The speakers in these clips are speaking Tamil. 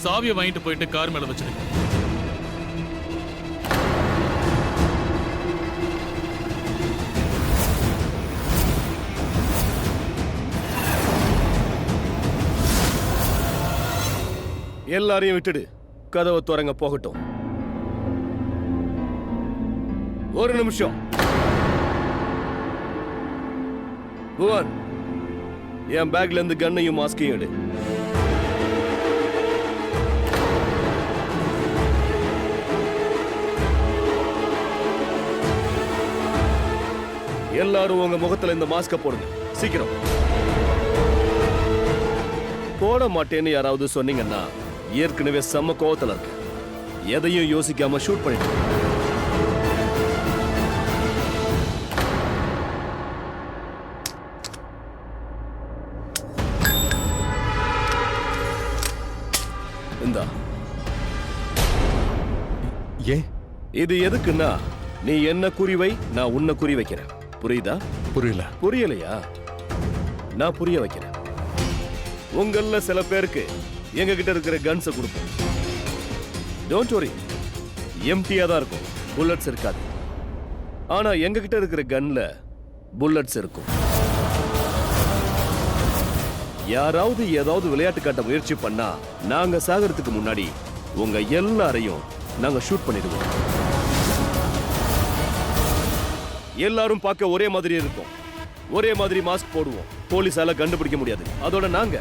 சாவியை வாங்கிட்டு போயிட்டு கார் மேல வச்சிருங்க. எல்லாரையும் விட்டுடு. கதவை துறங்க போகட்டும். ஒரு நிமிஷம். புவன், என் பேக்ல இருந்து கன்னையும் மாஸ்கையும் எடு. எல்லாரும் உங்க முகத்துல இந்த மாஸ்க போடுங்க, சீக்கிரம். போட மாட்டேன்னு யாராவது சொன்னீங்கன்னா ஏற்கனவே செம்ம கோவத்துல இருக்கு. எதையும் யோசிக்காம ஷூட் பண்ணிட்டு இந்தா. ஏன்? இது எதுக்குன்னா, நீ என்ன குறிவை, நான் உன்னை குறி வைக்கிறேன். புரியுதா? புரியல. புரியலையா? நான் புரிய வைக்கிறேன். உங்கள சில பேருக்கு எங்க கிட்ட இருக்கிற கன்ஸை கொடுப்போம். டோன்ட் வரி, எம்டியா தான் இருக்கும், புல்லட்ஸ் இருக்காது. ஆனா எங்க கிட்ட இருக்கிற கன்ல புல்லட்ஸ் இருக்கும். யாராவது ஏதாவது விளையாட்டு காட்ட முயற்சி பண்ணா நாங்க சாகறதுக்கு முன்னாடி உங்க எல்லாரையும் நாங்க ஷூட் பண்ணிடுவோம். எல்லாரும் பார்க்க ஒரே மாதிரி இருக்கும், ஒரே மாதிரி மாஸ்க் போடுவோம். போலீஸால கண்டுபிடிக்க முடியாது. அதோட நாங்க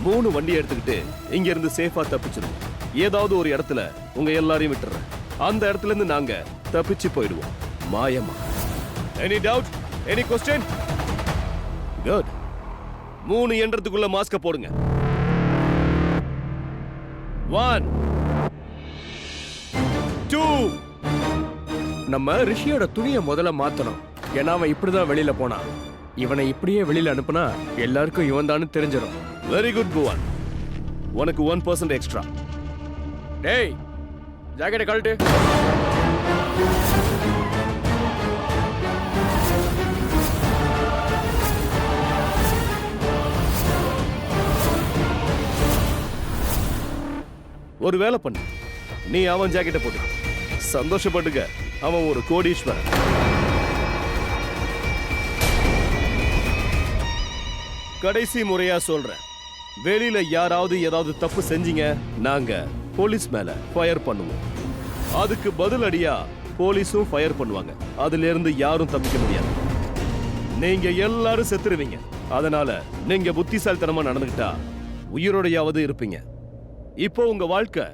3 வண்டியை எடுத்துக்கிட்டு இங்க இருந்து சேஃபா தப்பிச்சிருவோம். ஏதாவது ஒரு இடத்துல உங்க எல்லாரையும் விட்டுறேன். அந்த இடத்துல இருந்து நாங்க தப்பிச்சு போயிடுவோம், மாயமா. Any doubt? Any question? Good. 3 எண்றதுக்குள்ள மாஸ்க போடுங்க. 1 2. நம்ம ரிஷியோட துணியை முதல்ல மாத்தணும். ஏன்னா அவன் இப்படிதான் வெளியில போனான். இவனை இப்படியே வெளியில அனுப்புனா எல்லாருக்கும் இவன் தானு தெரிஞ்சிடும். வெரி குட் புவன், உனக்கு 1% எக்ஸ்ட்ரா. டேய், ஜாக்கெட்டை கழட்டு. ஒரு வேலை பண்ணு, நீ அவன் ஜாக்கெட்டை போட்டு சந்தோஷப்பட்டுக்க. அவன் ஒரு கோடீஸ்வரன். கடைசி முறையா சொல்றேன், வெளியில யாராவது ஏதாவது தப்பு செஞ்சீங்க, நாங்க போலீஸ் மேல ஃபயர் பண்ணுவோம். அதுக்கு பதிலடியா போலீஸும் ஃபயர் பண்ணுவாங்க. அதுல இருந்து யாரும் தப்பிக்க முடியாது. நீங்க எல்லாரும் செத்துருவீங்க. அதனால நீங்க புத்திசாலித்தனமா நடந்துக்கிட்டா உயிரோடையாவது இருப்பீங்க. இப்போ உங்க வாழ்க்கை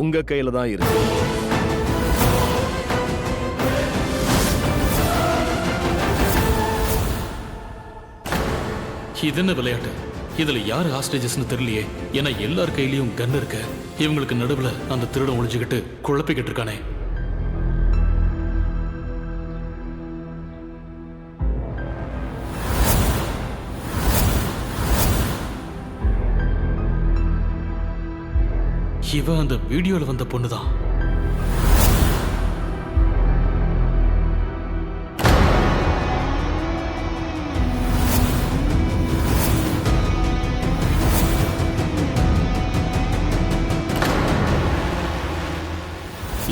உங்க கையில தான் இருக்கு. இது என்ன விளையாட்டு? இதுல யாரு ஹாஸ்டேஜஸ்னு தெரியலையே. ஏன்னா எல்லார் கையிலயும் கன் இருக்கு. இவங்களுக்கு நடுவுல அந்த திருடன் ஒளிஞ்சுக்கிட்டு குழப்பிக்கிட்டு இருக்கானே. இவ அந்த வீடியோல வந்த பொண்ணுதான்.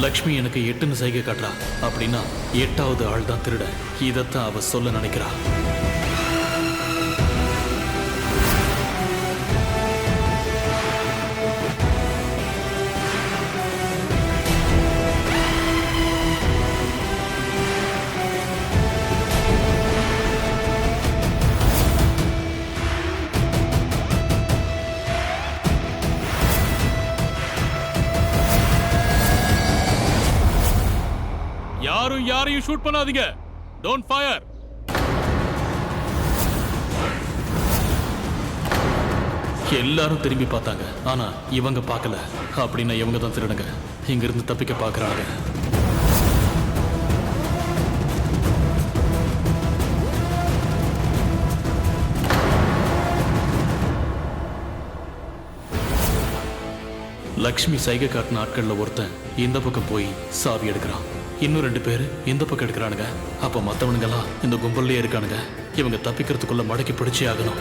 லக்ஷ்மி எனக்கு 8ன்னு சைகை காட்டுறா. அப்படின்னா 8வது ஆள் தான் திருட. இதத்தான் அவ சொல்ல நினைக்கிறா. யாரையும் ஷூட் பண்ணாதீங்க. Don't fire. எல்லாரும் திரும்பி பார்த்தாங்க. ஆனா இவங்க பார்க்கல. அப்படின்னா இவங்க தான் திருடுங்க. இங்க இருந்து தப்பிக்க பார்க்கறாங்க. லக்ஷ்மி சைகை காட்டின ஆட்கள்ல ஒருத்தன் இந்த பக்கம் போய் சாவி எடுக்கிறான். இன்னும் 2 பேர் இந்த பக்கம் எடுக்கிறானுங்க. அப்ப மத்தவனுங்கெல்லாம் இந்த கும்பல்லே இருக்கானுங்க. இவங்க தப்பிக்கிறதுக்குள்ள மடக்கி பிடிச்சே ஆகணும்.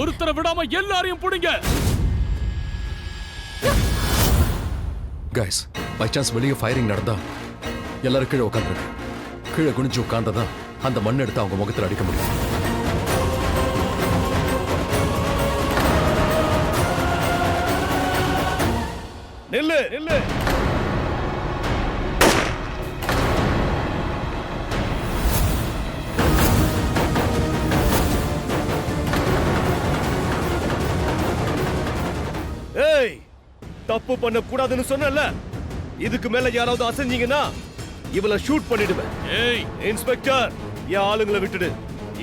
ஒருத்தரை விடாம எல்லாரையும் புடிங்க. கைஸ், பை சான்ஸ் வெளியே ஃபயரிங் நடந்தா எல்லாரும் கீழே உட்காந்துருக்கு. கீழே குனிஞ்சு உட்கார்ந்தா அந்த மண் எடுத்து அவங்க முகத்தில் அடிக்க முடியும். நில்லு நில்லு. ஏய், தப்பு பண்ண கூடாதுன்னு சொன்னல. இதுக்கு மேல யாராவது அசைஞ்சீங்கன்னா இவள ஷூட் பண்ணிடுவேன். ஏய் இன்ஸ்பெக்டர், என் ஆளுங்களை விட்டுடு.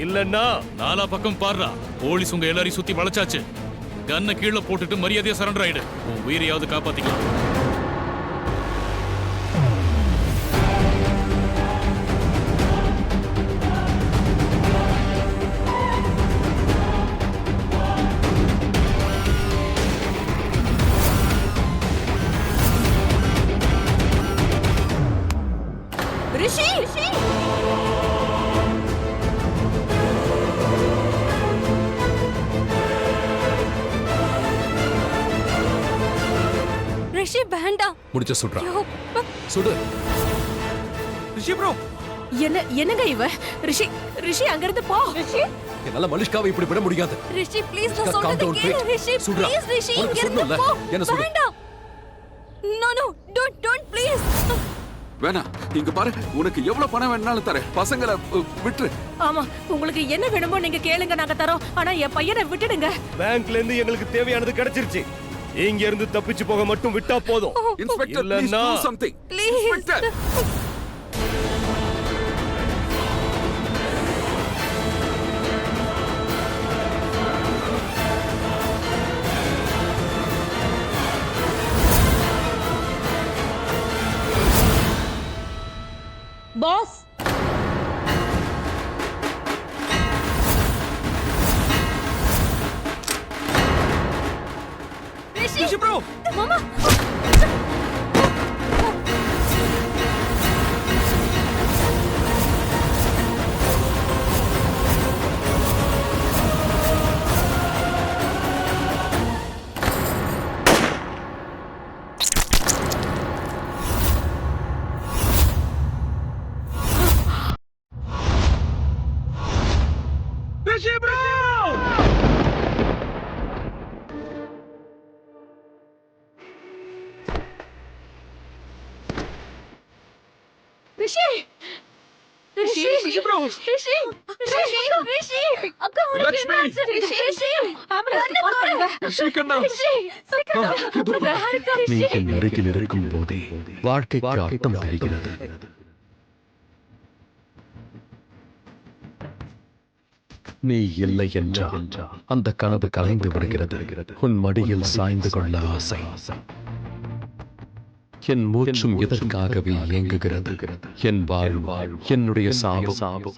இல்லன்னா நாலா பக்கம் பாருடா. போலீஸ் உங்க எல்லாரையும் சுத்தி வளைச்சாச்சு. கன்னை கீழே போட்டுட்டு மரியாதையா சரண்டர் ஆயிடு. உன் உயிரையாவது காப்பாத்திக்கலாம். ரிஷி ரிஷி வேண்டாம். முடிச்ச சுடுறா. ஐயோ, சுடு. ரிஷி ப்ரோ, என்னங்க இவ? ரிஷி ரிஷி அங்க இருந்து போ. ரிஷி என்னால மலிஷ்காவை இப்படி விட முடியாது. ரிஷி ப்ளீஸ் Calm நான் சொல்றத down, கேளு. wait. ரிஷி சுடுறா. ப்ளீஸ் ரிஷி உனக்கு இங்க இருந்து சொல்லணும்ல. போ. என்ன சொல்லு? வேண்டாம். No don't please. வேணா, இங்க பாரு, உனக்கு எவ்வளவு பணம் வேணாலும் தரேன். பசங்களை விட்டுரு. ஆமா, உங்களுக்கு என்ன வேணுமோ நீங்க கேளுங்க, நாங்க தரோம். ஆனா என் பையனை விட்டுடுங்க. பேங்க்ல இருந்து எங்களுக்கு தேவையானது கிடைச்சிருச்சு. இங்க இருந்து தப்பிச்சு போக மட்டும் விட்டா போதும். இன்ஸ்பெக்டர், ப்ளீஸ் இல்லன்னா do something. Please. Inspector, boss Rishi bro, மாமா ரிஷி ப்ரோ. ரிஷி ரிஷி ரிஷி ப்ரோ ரிஷி ரிஷி ரிஷி அக்கா லட்சுமி. ரிஷி ஆம்புலன்ஸ் கால் பண்ணுங்க. சீக்கிரம். ரிஷி சீக்கிரம். நீ என் அருகில் இருக்கும் போதே வாழ்க்கைக்கு அர்த்தம் தெரிகிறது. நீ இல்லை என்றால் அந்த கனவு கலைந்து விடுகிறது. உன் மடியில் சாய்ந்து கொள்ள ஆசை. என் மூச்சும் இதற்காகவே இயங்குகிறது. என் வாழ் என்னுடைய சாபம்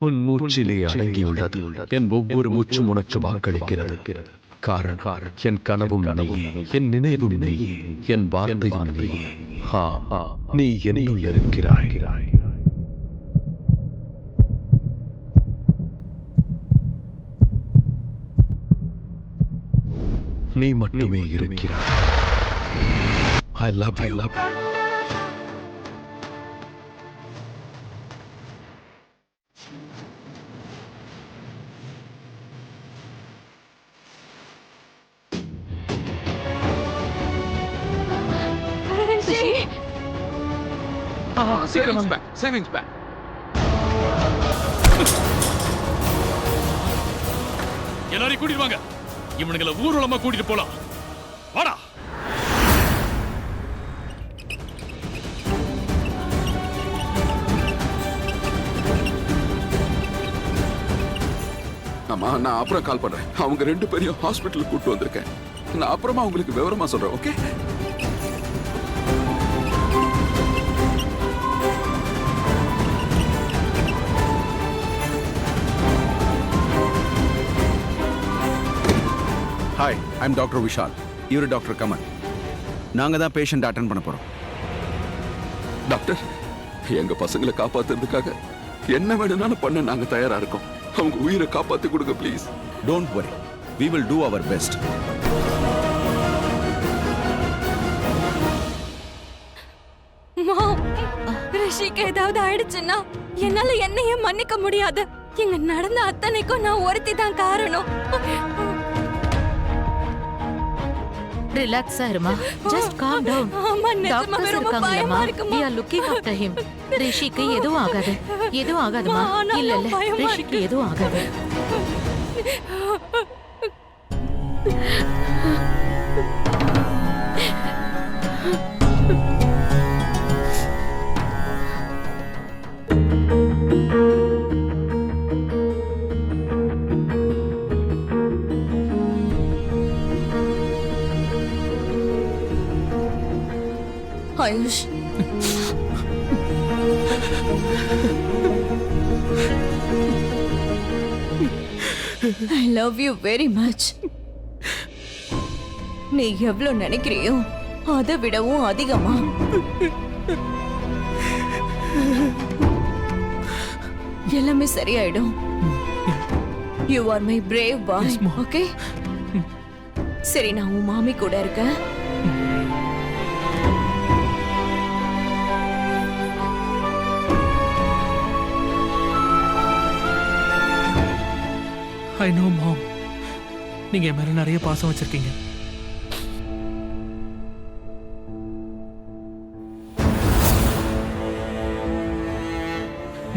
உன் மூச்சிலே அடங்கியுள்ளது. என் ஒவ்வொரு மூச்சும் உனக்கு வாக்களிக்கிறது. காரணம் என் கனவும் நீ, என் நினைவும் நீ, என் வார்த்தையும் நீ. நீ என்னுள் இருக்கிறாய். நீ மட்டுமே இருக்கிறாய். I love you. Rishi savings bank, savings bank. எல்லாரையும் கூட்டிட்டு வாங்க. இவனுங்களை ஊர்வலமா கூட்டிட்டு போலாம். வாடா. ஆமா, நான் அப்புறம் கால் பண்றேன். அவங்க ரெண்டு பேரையும் ஹாஸ்பிட்டலுக்கு கூட்டு வந்திருக்கேன். நான் அப்புறமா உங்களுக்கு விவரமா சொல்றேன். Okay? Hi, I'm doctor Vishal. இவரு டாக்டர் கமல். நாங்க தான் பேஷண்ட் அட்டென்ட் பண்ண போறோம். டாக்டர், எங்க பசங்களை காப்பாத்துறதுக்காக என்ன வேணும்னாலும் பண்ண நாங்க தயாரா இருக்கோம். அவங்க உயிரை காப்பாத்தி கொடுங்க please. Don't worry, we will do our best. மாம், ரிஷிக்கு ஏதாவது ஆயிடுச்சுன்னா என்னால என்னையே மன்னிக்க முடியாது. இங்க நடந்த அத்தனைக்கும் நான் ஒருத்தி தான் காரணம். ரிலாக்ஸா இருமா. Just calm down. ஆமா, நிஜமாவே டாக்டர்ஸ் ரொம்ப பயமா இருக்காங்கம்மா. இருக்குமா? we are looking after him. ரிஷிக்கு எதுவும் ஆகாது. எதுவும் ஆகாதுமா. ஆனா இல்ல இல்ல, பயமா ரிஷிக்கு இருக்கு. எதுவும் ஆகாது. AYUSH, I love you very much. நீ எவ்வளவு நினைக்கிறியோ அதை விடவும் அதிகமா. எல்லாமே சரியாயிடும். You are my brave boy. Okay? சரி, நான் உன் மாமி கூட இருக்கேன். ஐ நோ மாம், நீங்க என் மேல நிறைய பாசம் வச்சிருக்கீங்க.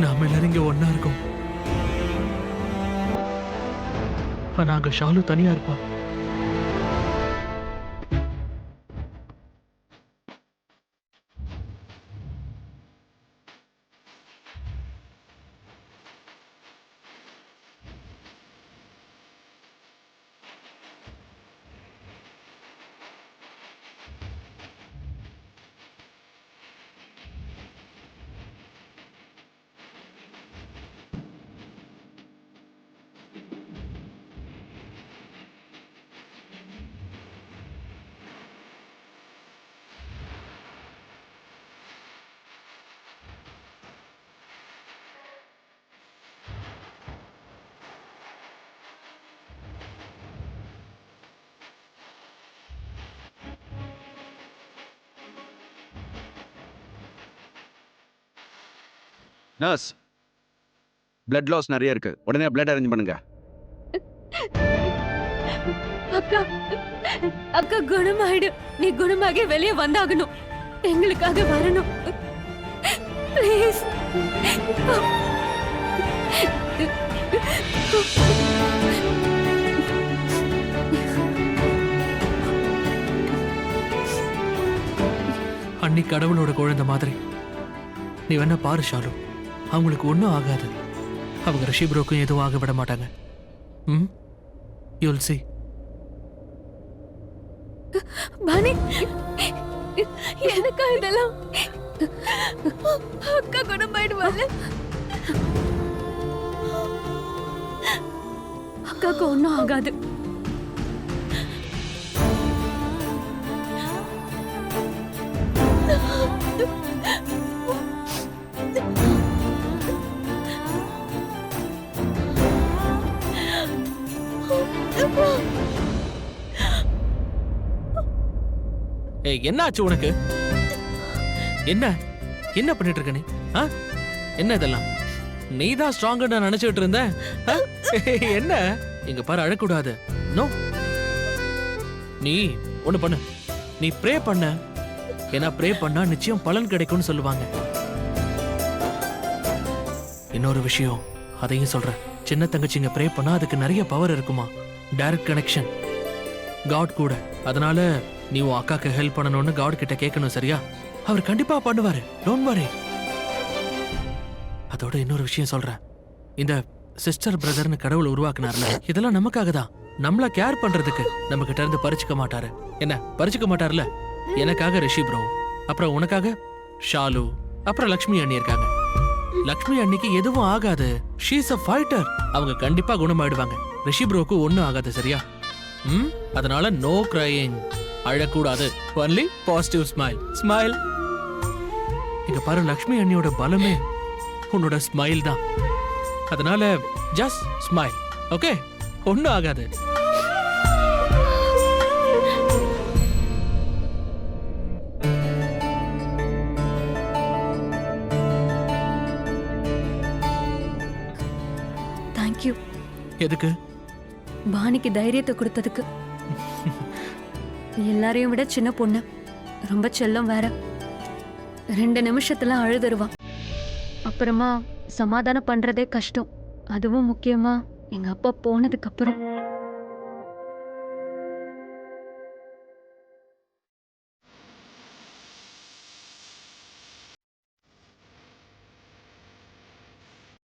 நாம எல்லாரும் இங்க ஒன்னா இருக்கோம். நாங்க ஷாலு தனியா இருப்பா. நர்ஸ், blood loss நிறைய இருக்கு. உடனே blood அரேஞ்ச் பண்ணுங்க. அக்கா, அக்கா குணமாயிடு. நீ குணமாகி வெளியே வந்தாகணும். எங்களுக்காக வரணும். ப்ளீஸ். அன்னி கடவுளோட குழந்தை மாதிரி. நீ வேணா பாரு ஷாலு, அவங்களுக்கு ஒன்றும் ஆகாது. அவங்க ரிஷி ப்ரோக்கும் எதுவும் ஆக விட மாட்டாங்க. ம், யூல் see. பானி, எனக்கா இதெல்லாம்? அக்கா குணமாயிடுவாள். அக்காக்கு ஒன்றும் ஆகாது. ஏய், என்ன ஆச்சு உனக்கு? என்ன என்ன பண்ணிட்டு இருக்க நீ? ஆ? என்ன இதெல்லாம்? நீ தான் ஸ்ட்ராங்கா நான் நினைச்சிட்டு இருந்த. ஆ? என்ன இங்க பாரு, அழக்கூடாது. நோ, நீ ஒண்ணு பண்ணு. நீ ப்ரே பண்ண. ஏன்னா ப்ரே பண்ணா நிச்சயம் பலன் கிடைக்கும்னு சொல்லுவாங்க. இன்னொரு விஷயம், அதையும் சொல்றேன். சின்ன தங்கச்சிங்க ப்ரே பண்ணா அதுக்கு நிறைய பவர் இருக்குமா. டைரக்ட் கனெக்ஷன் காட் கூட. அதனால நீ உன் அக்காக்கு ஹெல்ப் பண்ணணும்னு காட் கிட்ட கேட்கணும், சரியா? அவர் கண்டிப்பா பண்ணுவாரு. Don't worry. அதோட இன்னொரு விஷயம் சொல்றேன். இந்த சிஸ்டர் பிரதர்னு கடவுள் உருவாக்குனார்ல, இதெல்லாம் நமக்காக தான். நம்மள கேர் பண்றதுக்கு நம்ம கிட்ட இருந்து பறிச்சுக்க மாட்டாரு. என்ன பறிச்சுக்க மாட்டாருல? எனக்காக ரிஷி ப்ரோ, அப்புறம் உனக்காக ஷாலு, அப்புறம் லக்ஷ்மி அண்ணி இருக்காங்க. லக்ஷ்மி அண்ணிக்கு எதுவும் ஆகாது. She is a fighter. அவங்க கண்டிப்பா குணமாயிடுவாங்க. ரிஷி ப்ரோக்கு ஒண்ணும் ஆகாது, சரியா? ம், அதனால நோ கிரையிங். அழக்கூடாது. Only positive smile. ஸ்மைல். இங்க பாரு, லக்ஷ்மி அண்ணியோட பலமே உன்னோட ஸ்மைல் தான். அதனால ஜஸ்ட் ஸ்மைல், ஓகே? ஒன்றும் ஆகாது. தேங்க்யூ. எதுக்கு? பாணிக்கு தைரியத்தை கொடுத்ததுக்கு. எல்லாரையும் விட சின்ன பொண்ணு, ரொம்ப செல்லம் வேற. 2 நிமிஷத்துல அழுதுருவா. அப்புறமா சமாதானம் பண்றதே கஷ்டம். அதுவும் முக்கியமா எங்க அப்பா போனதுக்கு அப்புறம்.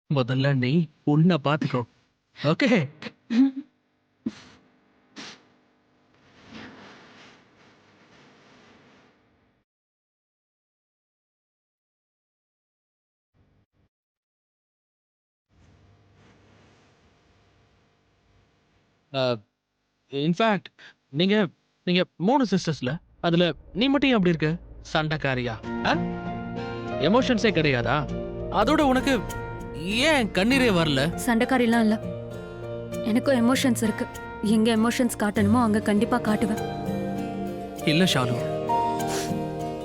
முதல்ல நீ உன்னை பார்த்துக்கோ, ஓகே? இன்ஃபேக்ட் நீங்க நீங்க 3 சிஸ்டர்ஸ்ல அதுல நீ மட்டும் ஏன் அப்படி இருக்க? சண்டைக்காரியா? எமோஷன்ஸே கிடையாதா? அதோட உனக்கு ஏன் கண்ணீரே வரல? சண்டைக்காரிலாம் இல்ல, எனக்கும் எமோஷன்ஸ் இருக்கு. எங்க எமோஷன்ஸ் காட்டணுமோ அங்க கண்டிப்பா காட்டுவேன். இல்ல ஷாலு,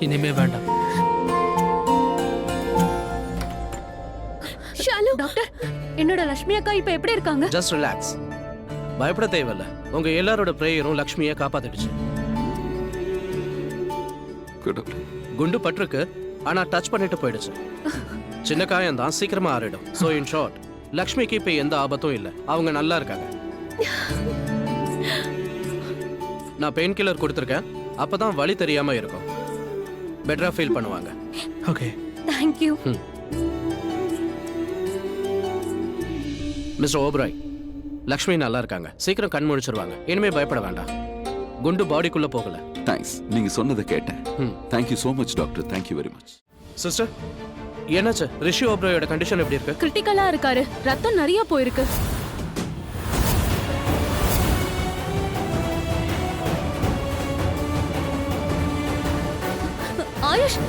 இனிமே வேண்டாம். ஷாலு டாக்டர், என்னோட லட்சுமி அக்கா இப்ப எப்படி இருக்காங்க? ஜஸ்ட் ரிலாக்ஸ், பயப்பட தேவையில்ல. உங்க எல்லாரோட பிரேயரும் லக்ஷ்மியை காப்பாத்திடுச்சு. கடவுளே. குண்டு பட்டிருக்கு, ஆனா டச் பண்ணிட்டு போயிடுச்சு. சின்ன காயம் தான், சீக்கிரமா ஆறிடும். சோ இன் ஷார்ட், லக்ஷ்மிக்கு இப்ப எந்த ஆபத்தும் இல்ல, அவங்க நல்லா இருக்காங்க. நான் பெயின் கில்லர் கொடுத்துருக்கேன், அப்பதான் வலி தெரியாம இருக்கும். பெட்டரா ஃபீல் பண்ணுவாங்க. Okay, thank you. Mister Oberoi, Lakshmi நல்லா இருக்காங்க, சீக்கிரம் கண் முழிச்சிருவாங்க. இனிமே பயப்பட வேண்டாம். குண்டு பாடிக்குள்ள போகல. தேங்க்ஸ், நீங்க சொன்னதை கேட்டேன். Thank you so much doctor, thank you very much. Sister, என்னாச்சு? ரிஷி ஓப்ராயோட கண்டிஷன் எப்படி இருக்கு? கிரிட்டிக்கலா இருக்காரு, ரத்தம் நிறைய போயிருக்கு. ஆயுஷ்,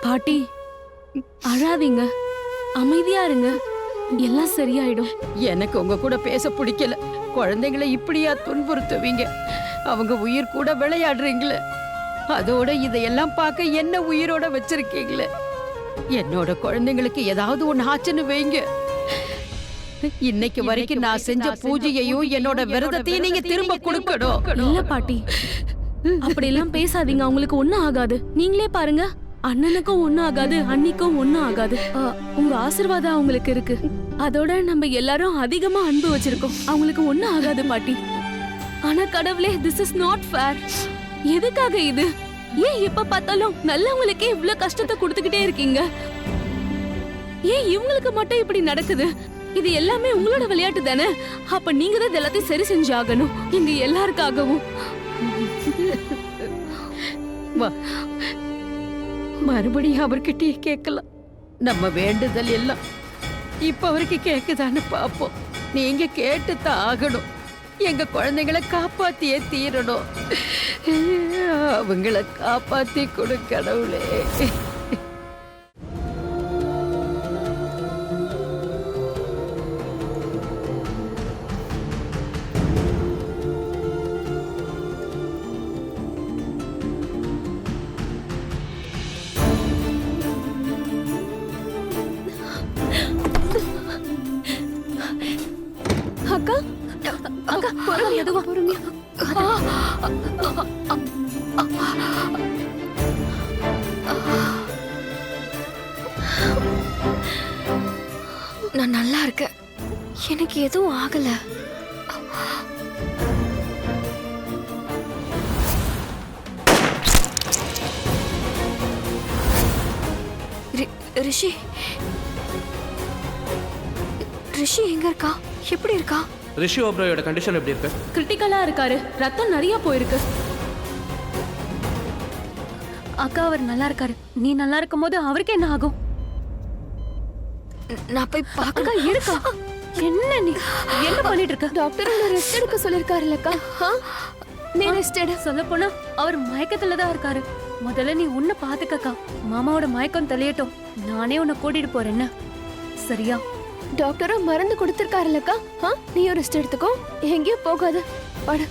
பாட்டி அழாதீங்க, அமைதியா இருங்க, எல்லாம் சரியாயிடும். எனக்கு உங்க கூட பேச பிடிக்கல. குழந்தைங்களை இப்படியா துன்புறுத்துவீங்க? அவங்க உயிர் கூட விளையாடுறீங்களே. அதோட இதையெல்லாம் பார்க்க என்ன உயிரோட வச்சிருக்கீங்களே. என்னோட குழந்தைங்களுக்கு ஏதாவது ஒண்ணு ஆச்சுன்னு வைங்க. இன்னைக்கு வரைக்கும் நான் செஞ்ச பூஜையையும் என்னோட விரதத்தையும் நீங்க திரும்ப கொடுக்கணும். இல்ல பாட்டி, அப்படி எல்லாம் பேசாதீங்க. அவங்களுக்கு ஒண்ணும் ஆகாது. நீங்களே பாருங்க, அண்ணனுக்கும் ஒண்ணும் ஆகாது, அண்ணிக்கும் ஒண்ணும் ஆகாது. உங்க ஆசீர்வாதம் அவங்களுக்கு இருக்கு. அதோட நம்ம எல்லாரும் அதிகமா அன்பு வச்சிருக்கோம். அவங்களுக்கு ஒண்ணும் ஆகாது பாட்டி. ஆனா கடவுளே, திஸ் இஸ் நாட் ஃபேர். எதுக்காக இது? ஏன் எப்ப பார்த்தாலும் நல்லவங்களுக்கே இவ்ளோ கஷ்டத்தை கொடுத்துக்கிட்டே இருக்கீங்க? ஏன் இவங்களுக்கு மட்டும் இப்படி நடக்குது? இது எல்லாமே உங்களோட விளையாட்டு தானே? அப்ப நீங்க தான் எல்லாத்தையும் சரி செஞ்சாகணும், எங்க எல்லாருக்காகவும். மறுபடியும் அவர்கிட்டயே கேட்கலாம். நம்ம வேண்டுதல் எல்லாம் இப்ப வரைக்கும் கேக்குதான்னு பாப்போம். நீங்க கேட்டுத்தான் ஆகணும். எங்க குழந்தைங்களை காப்பாத்தியே தீரணும். அவங்கள காப்பாத்தி கொடு கடவுளே. அக்கா, அக்கா, பொறுமையா, மெதுவா, பொறுமையா. நான் நல்லா இருக்கேன், எனக்கு எதுவும் ஆகல. ரிஷி, ரிஷி எங்க இருக்கா? எப்படி இருக்கா? ரிஷி ஓப்ராயோட கண்டிஷன் எப்படி இருக்கு? கிரிட்டிக்கலா இருக்காரு, ரத்தம் நிறைய போயிருக்கு. அக்கா, அவர் நல்லா இருக்காரு. நீ நல்லா இருக்கும்போது அவருக்கு என்ன ஆகும்? நான் போய் பார்க்க இருக்கா? என்ன நீ என்ன பண்ணிட்டு இருக்க? டாக்டர் உன்னை ரெஸ்ட் எடுக்க சொல்லிருக்காருல்லக்கா. நீ ரெஸ்ட் எடு. சொல்ல போனா அவர் மயக்கத்துல தான் இருக்காரு. முதல்ல நீ உன்னை பாத்துக்கக்கா. மாமாவோட மயக்கம் தெளியட்டும், நானே உன்னை கூட்டிட்டு போறேன் என்ன? சரியா? டாக்டரும் மருந்து கொடுத்திருக்காருல்லக்கா. நீயும் ரெஸ்ட் எடுத்துக்கோ, எங்கேயும் போகாத. படு.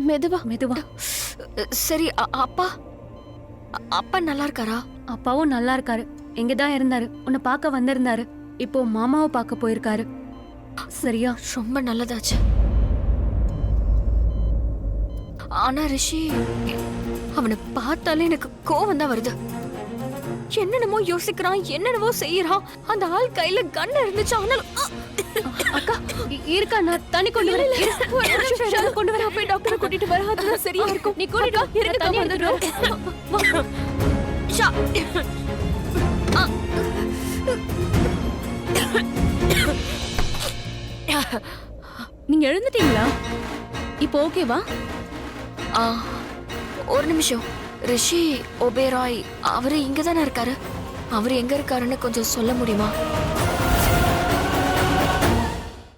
மெதுவா மெதுவா. சரி. அப்பா அப்பா நல்லா இருக்காரா? அப்பாவும் நல்லா இருக்காரு. எங்கதான் இருந்தாரு, உன்னை பார்க்க வந்திருந்தாரு. இப்போ மாமாவை பார்க்க போயிருக்காரு. சரியா? ரொம்ப நல்லதாச்சு. ஆனா ரிஷி, அவனை பார்த்தாலே எனக்கு கோவம் தான் வருது. என்னென்னமோ யோசிக்கிறான், என்னென்னவோ செய்யறான். அந்த ஆள் கையில கன் இருந்துச்சு. ஆனாலும் அக்கா இருக்கா, நான் தண்ணி கொண்டு வரேன். கொண்டு வர. போய் டாக்டரை கூட்டிட்டு வர. அதுதான் சரியா இருக்கும். நீ கூட்டிட்டு வா. தண்ணி எடுத்துட்டு நீங்க எழுந்துட்டீங்களா? இப்போ ஓகேவா? ஒரு நிமிஷம். ரிஷி ஒபேராய் அவரு இங்க தானே இருக்காரு. அவரு எங்க இருக்காருன்னு கொஞ்சம் சொல்ல முடியுமா?